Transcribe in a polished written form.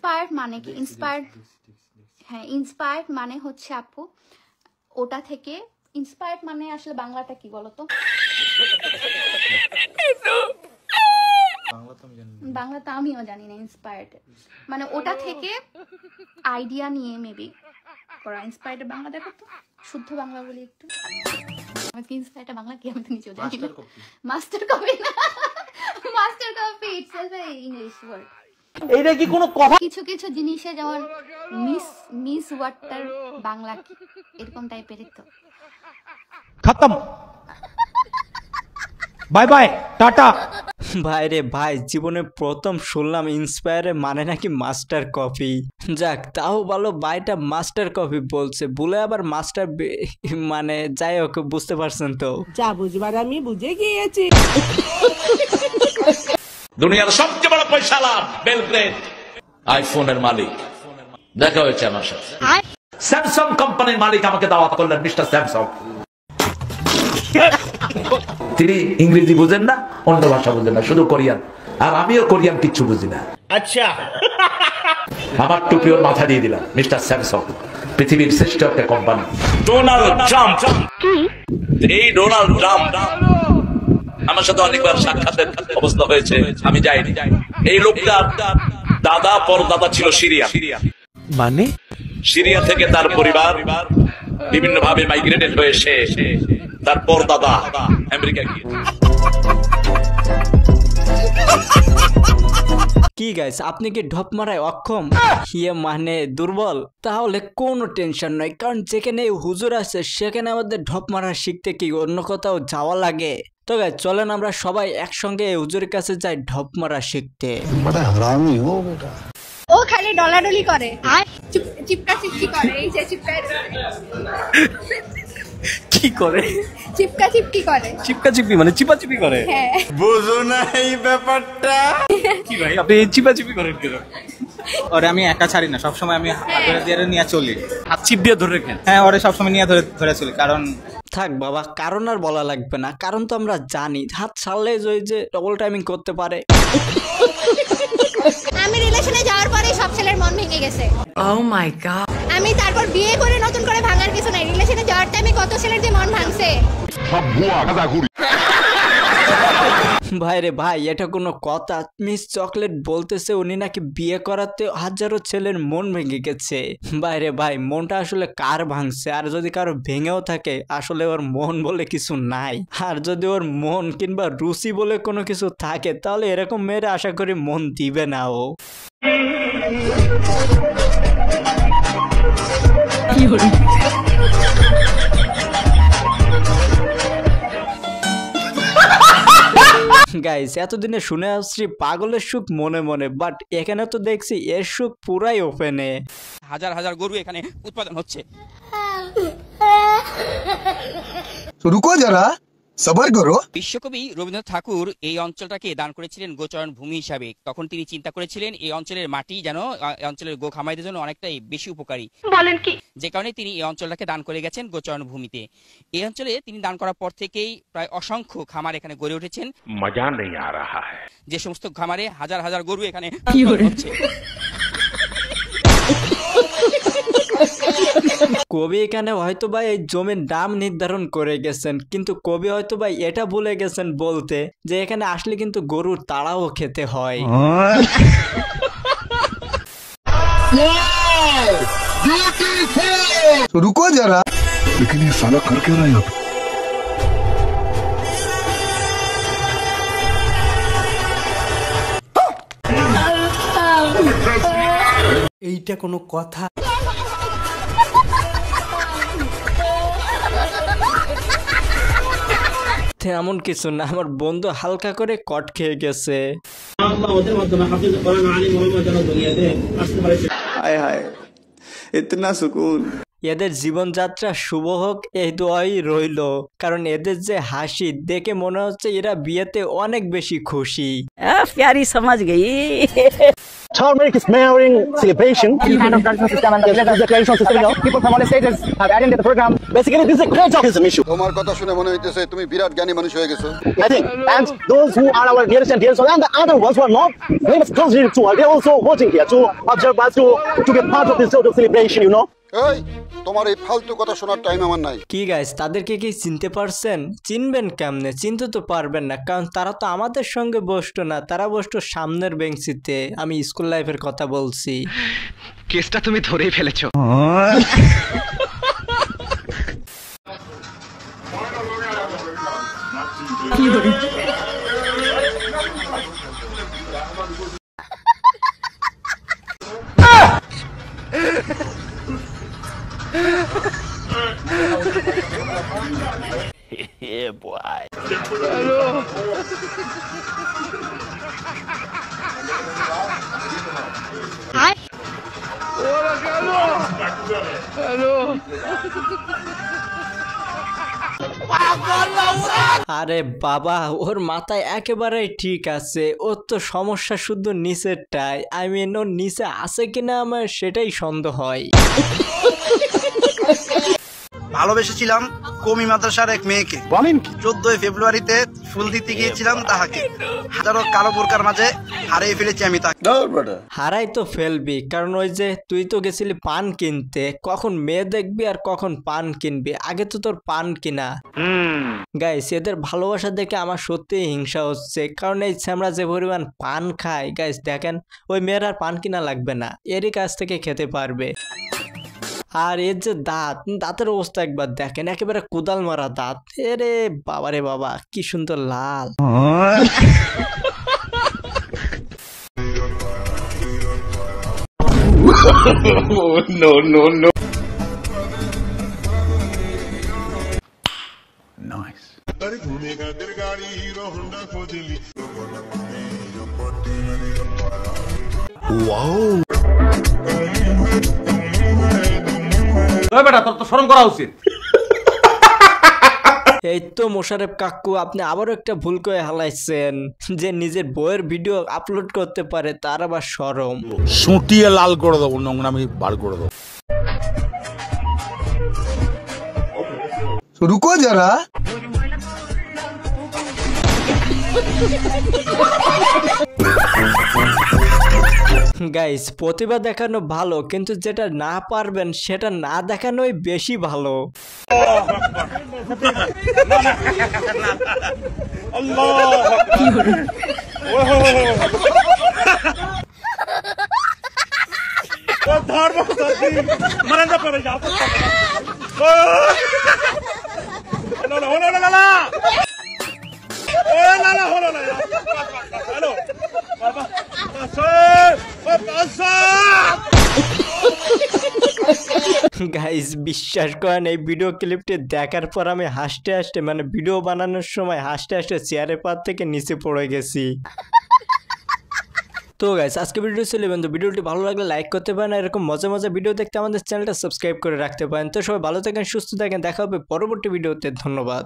Inspired মানে কি? Inspired, হ্যাঁ ইন্সপায়ার্ড মানে হচ্ছে আপু ওটা থেকে। ইন্সপায়ার্ড মানে আসলে বাংলাটা কি বলতো? বাংলা তো আমিও জানি না। ইন্সপায়ার্ড মানে ওটা থেকে আইডিয়া নিয়ে মেবি করা। ইন্সপায়ার্ড বাংলা দেখো তো, শুদ্ধ বাংলা বলি একটু। আমাকে ইন্সপায়ার্ড বাংলা কি আমি তো নিজেও জানি না। মাস্টার কপি না, master copy itself a English word. এইটা কি কোনো কথা? কিছু কিছু জিনিসে যেমন মিস ওয়াটার বাংলা কি এরকম টাইপের তো। খতম, বাই বাই, টাটা। ভাই রে ভাই, জীবনে প্রথম শুনলাম ইন্সপায়ারে মানে নাকি মাস্টার কপি। যাক তাও ভালো, ভাইটা মাস্টার কপি বলছে বলে আবার মাস্টার মানে যাই হোক, বুঝতে পারছেন তো? যা বুঝবার আমি বুঝে গিয়েছি। দুনিয়ার সবচেয়ে বড় পয়সালা বেলগ্রেড আইফোনের মালিক দেখা হয়েছে আমার সাথে। স্যামসাং কোম্পানির মালিক আমাকে দাওয়াত করলেন, মিস্টার স্যামসাং। তিনি ইংরেজি বুঝেন না, অন্য ভাষা বুঝেন না, শুধু কোরিয়ান। আর আমিও কোরিয়ান কিচ্ছু বুঝি না। আচ্ছা, আমার টুপি ওর মাথা দিয়ে দিলাম, মিস্টার স্যামসাং পৃথিবীর শ্রেষ্ঠ একটা কোম্পানি। ডোনাল্ড ট্রাম্প, এই ডোনাল্ড ট্রাম্প আমার সাথে অনেকবার সাক্ষাতের অবস্থা হয়েছে, আমি যাইনি। এই লোকটা দাদা পরদাদা ছিল সিরিয়া। মানে সিরিয়া থেকে তার পরিবার বিভিন্ন ভাবে মাইগ্রেটেড হয়ে সে তার পরদাদা আমেরিকা গিয়ে। কি গাইস, আপনি কি ঢপ মারায় অক্ষম? ইয়ে মানে দুর্বল? তাহলে কোনো টেনশন নয়, কারণ যেখানে হুজুর আছে সেখানে আমাদের ঢপ মারা শিখতে কি অন্য কোথাও যাওয়া লাগে? তো গাইস চলেন আমরা সবাই একসঙ্গে হুজুরের কাছে যাই ঢপ মারা শিখতে। ও খালি ডলাডলি করে, চিপকা চিপকি করে। এই যে চিপকা কি করে? চিপকা চিপকি করে। চিপকা চিপি মানে চিপাচিপি করে? হ্যাঁ। বুঝো না এই ব্যাপারটা? কি ভাই আপনি চিপাচিপি করেন কেন? ওরে আমি একা ছাড়ি না, সবসময় আমি হাত দিয়ে নিয়ে চলি। হাত চিপ দিয়ে ধরে রাখেন? হ্যাঁ, ওরে সবসময় নিয়ে ধরে চলি। কারণ থাক বাবা, কারণ আর বলা লাগবে না, কারণ তো আমরা জানি হাত ছাড়লে যে ডবল টাইমিং করতে পারে। আমি রিলেশনে যাওয়ার পরে সব ছেলের মন ভেঙে গেছে। ও মাই গড। আমি তারপর বিয়ে করে নতুন করে ভাঙার কিছু নাই। রিলেশনে যাওয়ার টাইমে কত ছেলের যে মন ভাঙছে। ভাই রে ভাই, এটা কোনো কথা? মিস চকলেট বলতেছে উনি নাকি বিয়ে করাতে হাজারো ছেলের মন ভেঙে গেছে। ভাই রে ভাই, মনটা আসলে কার ভাঙছে? আর যদি কারো ভেঙেও থাকে, আসলে ওর মন বলে কিছু নাই। আর যদি ওর মন কিংবা রুচি বলে কোনো কিছু থাকে, তাহলে এরকম মেয়েরা আশা করি মন দিবে না ও। গাইস এতদিনে শুনে আসছি পাগলের সুখ মনে মনে, বাট এখানে তো দেখছি এর সুখ পুরাই ওপেনে। হাজার হাজার গরু এখানে উৎপাদন হচ্ছে। রুকো যারা, সবার করো। বিশ্বকবি রবীন্দ্রনাথ ঠাকুর এই অঞ্চলটাকে দান করেছিলেন গোচারণ ভূমি হিসাবে। তখন তিনি চিন্তা করেছিলেন এই অঞ্চলের মাটি যেন এই অঞ্চলের গো খামারিদের জন্য অনেকটাই বেশি উপকারী। বলেন কি? যে কারণে তিনি এই অঞ্চলটাকে দান করে গেছেন গোচারণ ভূমিতে। এই অঞ্চলে তিনি দান করার পর থেকেই প্রায় অসংখ্য খামার এখানে গড়ে উঠেছেন। মজা নেই আ রাহা হ্যায়। যে সমস্ত খামারে হাজার হাজার গরু এখানে হচ্ছে। কবি এখানে হয়তো ভাই এই জমির দাম নির্ধারণ করে গেছেন, কিন্তু কবি হয়তো ভাই এটা ভুলে গেছেন বলতে যে এখানে আসলে কিন্তু গরুর তাড়াও খেতে হয়। রুকো যারা, लेकिन ये साला कर क्या रहा है यहाँ पे? এইটা কোনো কথা? তেমন কিছু না, আমার বন্ধু হালকা করে কট খেয়ে গেছে। हाय हाय, इतना सुकून। এদের জীবনযাত্রা শুভ হোক এই দোয়াই রইল, কারণ এদের যে হাসি দেখে মনে হচ্ছে এরা বিয়েতে অনেক বেশি খুশি। प्यारी समझ गई। Turmeric is marrying celebration. This kind of traditional system and the traditional system, you know, people from all stages have attended the program. Basically, this is a great autism issue. তোমার কথা শুনে মনে হইতেছে তুমি বিরাট জ্ঞানী মানুষ হয়ে গেছো। I think, and those who are our dearest and dearest, and the other ones who are not very much closely to us, they are also watching here to observe us, to be a part of this sort of celebration, you know. এই তোমার এই ফালতু কথা শোনার time আমার নাই। কি guys, তাদেরকে কি চিনতে পারছেন? চিনবেন কেমনে? চিনতে তো পারবেন না, কারণ তারা তো আমাদের সঙ্গে বসতো না, তারা বসতো সামনের বেঞ্চিতে। আমি স্কুল লাইফের কথা বলছি। কেসটা তুমি ধরেই ফেলেছো। আরে বাবা, ওর মাথায় একেবারেই ঠিক আছে। ওর তো সমস্যা শুধু নিচেরটাই। আই মিন, ওর নিচে আছে কিনা আমার সেটাই সন্দেহ হয়। ভালোবেসেছিলাম কমি মাদ্রাসার এক মেয়েকে। বলেন কি? 14 ফেব্রুয়ারিতে ফুল দিতে গিয়েছিলাম তাহাকে, হাজারো কালো বোরকার মাঝে হারিয়ে ফেলেছি আমি তাকে। হারাই তো ফেলবি, কারণ ওই যে তুই তো গেছিলি পান কিনতে, কখন মেয়ে দেখবি আর কখন পান কিনবি, আগে তো তোর পান কিনা। গাইস, এদের ভালোবাসা দেখে আমার সত্যি হিংসা হচ্ছে, কারণ এই আমরা যে পরিমাণ পান খাই গাইস, দেখেন ওই মেয়ের আর পান কিনা লাগবে না, এরই কাছ থেকে খেতে পারবে। আর এর যে দাঁতের অবস্থা একবার দেখেন, একেবারে কোদাল মারা দাঁত। এরে বাবারে বাবা, কি সুন্দর লাল। No, no, no. Nice. Wow, বেটা তোর তো শরম করা উচিত। এই তো মোশারেফ কাকু, আপনি আবারও একটা ভুল করে হালাইছেন, যে নিজের বইয়ের ভিডিও আপলোড করতে পারে তার আবার শরম। সুটিয়ে লাল করে দেবো, নোংরামি বার করে দেবো। রুকো যারা। গাইস, প্রতিভা দেখানো ভালো, কিন্তু যেটা না পারবেন সেটা না দেখানোই বেশি ভালো। গাইস, বিশ্বাস করেন এই ভিডিও ক্লিপটি দেখার পর আমি হাসতে হাসতে, মানে ভিডিও বানানোর সময় হাসতে হাসতে চেয়ারের পার থেকে নিচে পড়ে গেছি। তো গাইস, আজকে ভিডিও ছিল, তো ভিডিওটি ভালো লাগলে লাইক করতে পারেন, এরকম মজা মজা ভিডিও দেখতে আমাদের চ্যানেলটা সাবস্ক্রাইব করে রাখতে পারেন। তো সবাই ভালো থাকেন, সুস্থ থাকেন, দেখা হবে পরবর্তী ভিডিওতে। ধন্যবাদ।